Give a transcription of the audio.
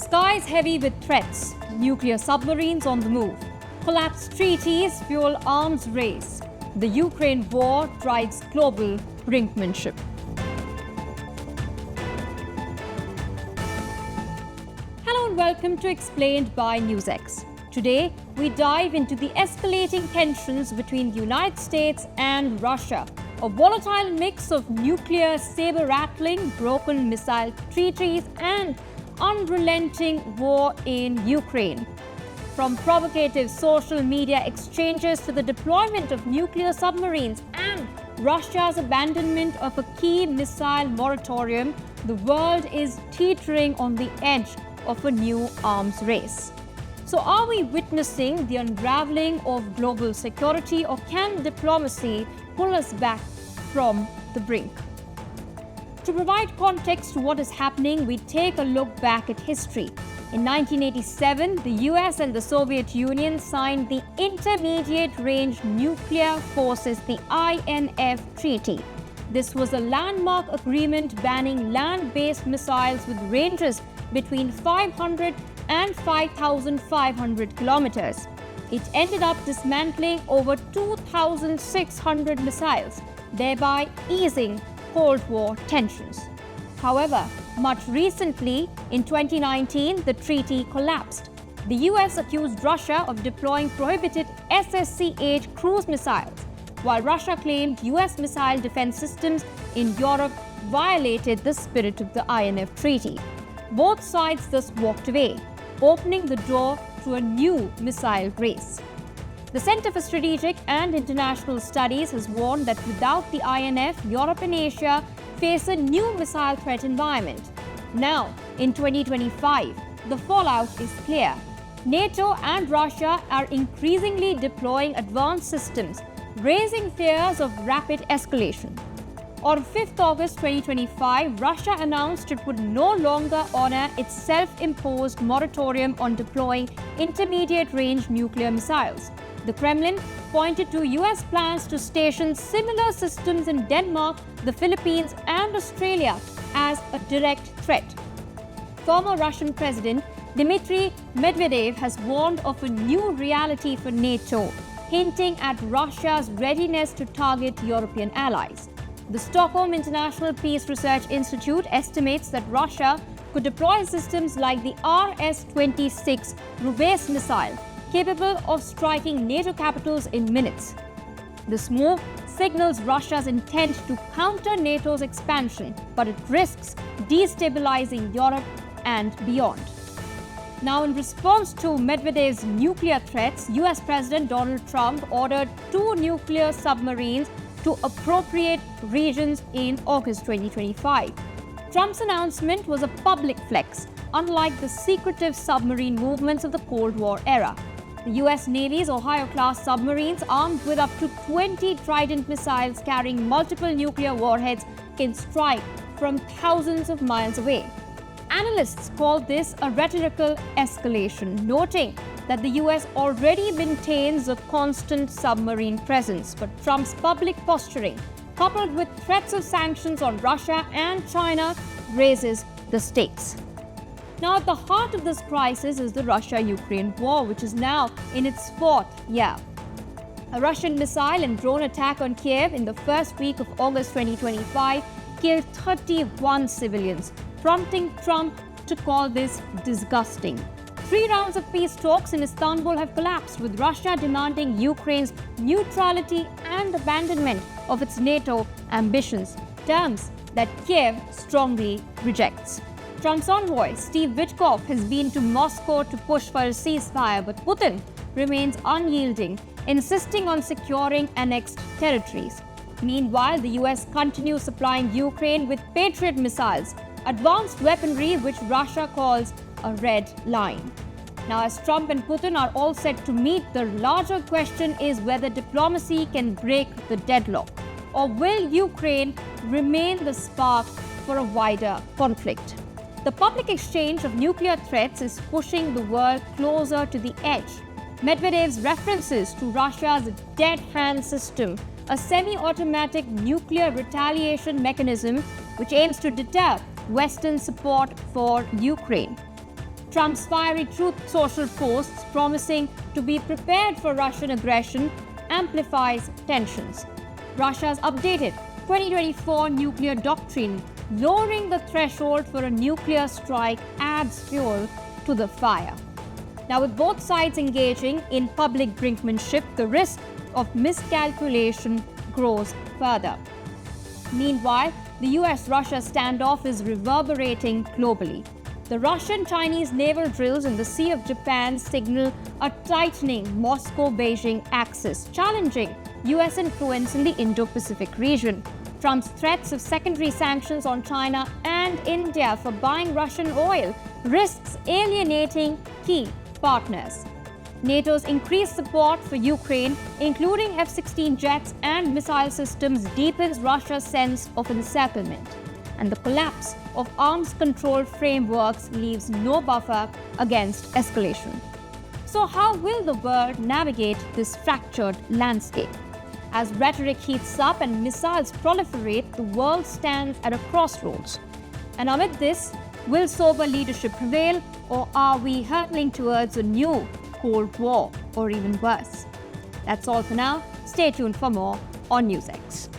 Skies heavy with threats, nuclear submarines on the move, collapsed treaties fuel arms race. The Ukraine war drives global brinkmanship. Hello and welcome to Explained by NewsX. Today, we dive into the escalating tensions between the United States and Russia, a volatile mix of nuclear saber-rattling, broken missile treaties, and unrelenting war in Ukraine. From provocative social media exchanges to the deployment of nuclear submarines and Russia's abandonment of a key missile moratorium, the world is teetering on the edge of a new arms race. So are we witnessing the unraveling of global security, or can diplomacy pull us back from the brink? To provide context to what is happening, we take a look back at history. In 1987, the US and the Soviet Union signed the Intermediate Range Nuclear Forces, the INF Treaty. This was a landmark agreement banning land-based missiles with ranges between 500 and 5,500 kilometers. It ended up dismantling over 2,600 missiles, thereby easing Cold War tensions. However, much recently, in 2019, the treaty collapsed. The US accused Russia of deploying prohibited SSC-8 cruise missiles, while Russia claimed US missile defense systems in Europe violated the spirit of the INF Treaty. Both sides thus walked away, opening the door to a new missile race. The Center for Strategic and International Studies has warned that without the INF, Europe and Asia face a new missile threat environment. Now, in 2025, the fallout is clear. NATO and Russia are increasingly deploying advanced systems, raising fears of rapid escalation. On 5th August 2025, Russia announced it would no longer honor its self-imposed moratorium on deploying intermediate-range nuclear missiles. The Kremlin pointed to US plans to station similar systems in Denmark, the Philippines, and Australia as a direct threat. Former Russian President Dmitry Medvedev has warned of a new reality for NATO, hinting at Russia's readiness to target European allies. The Stockholm International Peace Research Institute estimates that Russia could deploy systems like the RS-26 Rubeis missile, capable of striking NATO capitals in minutes. This move signals Russia's intent to counter NATO's expansion, but it risks destabilizing Europe and beyond. Now, in response to Medvedev's nuclear threats, US President Donald Trump ordered 2 nuclear submarines to appropriate regions in August 2025. Trump's announcement was a public flex, unlike the secretive submarine movements of the Cold War era. The US Navy's Ohio-class submarines, armed with up to 20 Trident missiles carrying multiple nuclear warheads, can strike from thousands of miles away. Analysts call this a rhetorical escalation, noting that the US already maintains a constant submarine presence, but Trump's public posturing, coupled with threats of sanctions on Russia and China, raises the stakes. Now, at the heart of this crisis is the Russia-Ukraine war, which is now in its 4th year. A Russian missile and drone attack on Kiev in the first week of August 2025 killed 31 civilians, prompting Trump to call this disgusting. 3 rounds of peace talks in Istanbul have collapsed, with Russia demanding Ukraine's neutrality and abandonment of its NATO ambitions, terms that Kiev strongly rejects. Trump's envoy, Steve Witkoff, has been to Moscow to push for a ceasefire, but Putin remains unyielding, insisting on securing annexed territories. Meanwhile, the US continues supplying Ukraine with Patriot missiles, advanced weaponry which Russia calls a red line. Now, as Trump and Putin are all set to meet, the larger question is whether diplomacy can break the deadlock, or will Ukraine remain the spark for a wider conflict? The public exchange of nuclear threats is pushing the world closer to the edge. Medvedev's references to Russia's dead hand system, a semi-automatic nuclear retaliation mechanism which aims to deter Western support for Ukraine. Trump's fiery Truth Social posts promising to be prepared for Russian aggression amplifies tensions. Russia's updated 2024 nuclear doctrine, lowering the threshold for a nuclear strike, adds fuel to the fire. Now, with both sides engaging in public brinkmanship, the risk of miscalculation grows further. Meanwhile, the US-Russia standoff is reverberating globally. The Russian-Chinese naval drills in the Sea of Japan signal a tightening Moscow-Beijing axis, challenging US influence in the Indo-Pacific region. Trump's threats of secondary sanctions on China and India for buying Russian oil risks alienating key partners. NATO's increased support for Ukraine, including F-16 jets and missile systems, deepens Russia's sense of encirclement. And the collapse of arms control frameworks leaves no buffer against escalation. So how will the world navigate this fractured landscape? As rhetoric heats up and missiles proliferate, the world stands at a crossroads. And amid this, will sober leadership prevail, or are we hurtling towards a new Cold War, or even worse? That's all for now. Stay tuned for more on NewsX.